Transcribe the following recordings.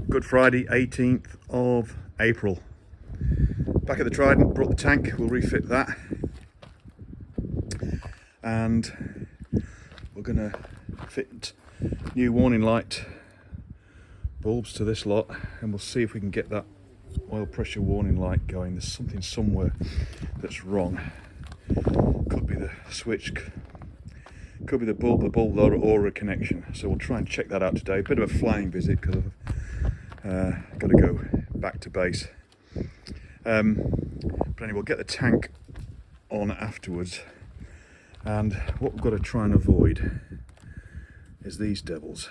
Good Friday, 18th of April. Back at the Trident, brought the tank, we'll refit that. And we're gonna fit new warning light bulbs to this lot, and we'll see if we can get that oil pressure warning light going. There's something somewhere that's wrong. Could be the switch, could be the bulb or a connection. So we'll try and check that out today. A bit of a flying visit because I've got to go back to base. But anyway, we'll get the tank on afterwards. And what we've got to try and avoid is these devils.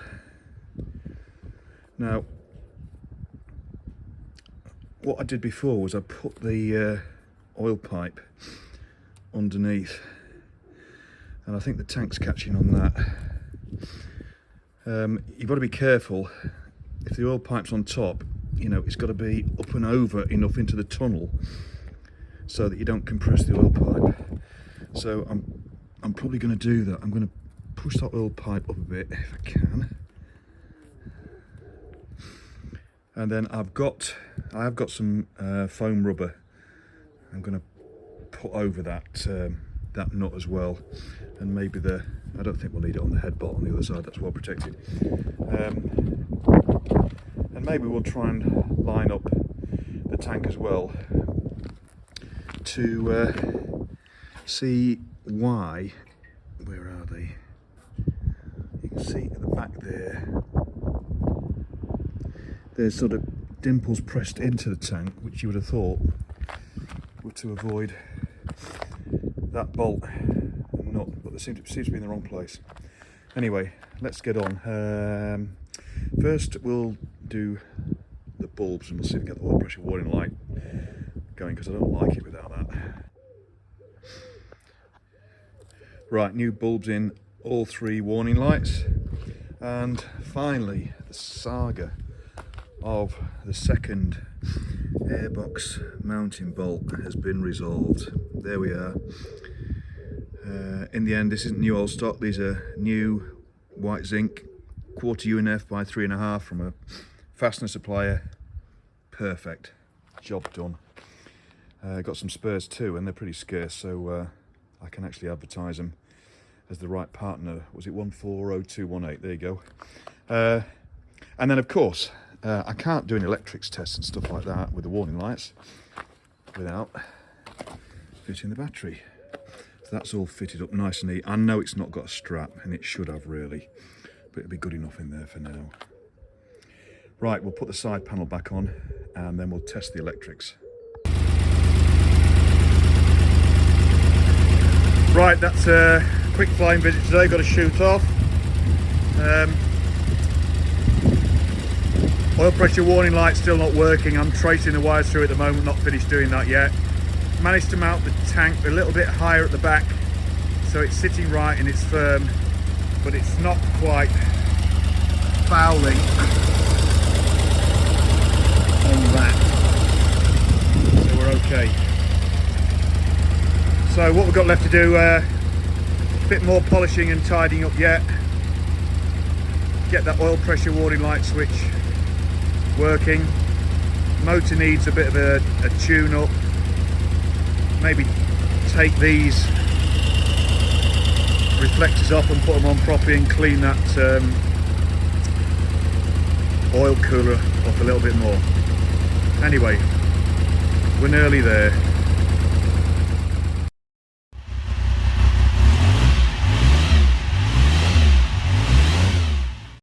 Now, what I did before was I put the oil pipe underneath, and I think the tank's catching on that. You've got to be careful. If the oil pipe's on top, you know, it's got to be up and over enough into the tunnel so that you don't compress the oil pipe. So I'm probably going to do that. I'm going to push that oil pipe up a bit if I can. And then I have got some foam rubber I'm going to put over that that nut as well, and maybe I don't think we'll need it on the head bolt on the other side, that's well protected. And maybe we'll try and line up the tank as well to see why, where are they? You can see at the back there, there's sort of dimples pressed into the tank, which you would have thought were to avoid that bolt and nut, but they seem to be in the wrong place. Anyway, let's get on. First we'll do the bulbs and we'll see if we can get the oil pressure warning light going, because I don't like it without that. Right, new bulbs in, all three warning lights, and finally the saga of the second airbox mounting bolt has been resolved. There we are. In the end, this isn't new old stock, these are new white zinc, quarter UNF by 3.5 from a fastener supplier. Perfect, job done. Got some spares too, and they're pretty scarce, so I can actually advertise them as the right partner. Was it 140218? There you go. And then of course, I can't do an electrics test and stuff like that with the warning lights without fitting the battery. So that's all fitted up nice and neat. I know it's not got a strap, and it should have really, but it'll be good enough in there for now. Right, we'll put the side panel back on and then we'll test the electrics. Right, that's a quick flying visit today, got to shoot off. Oil pressure warning light still not working. I'm tracing the wires through at the moment, not finished doing that yet. Managed to mount the tank a little bit higher at the back, so it's sitting right and it's firm, but it's not quite fouling on that. So we're okay. So what we've got left to do, a bit more polishing and tidying up yet. Get that oil pressure warning light switch working. Motor needs a bit of a tune up. Maybe take these reflectors off and put them on properly and clean that oil cooler off a little bit more. Anyway, we're nearly there.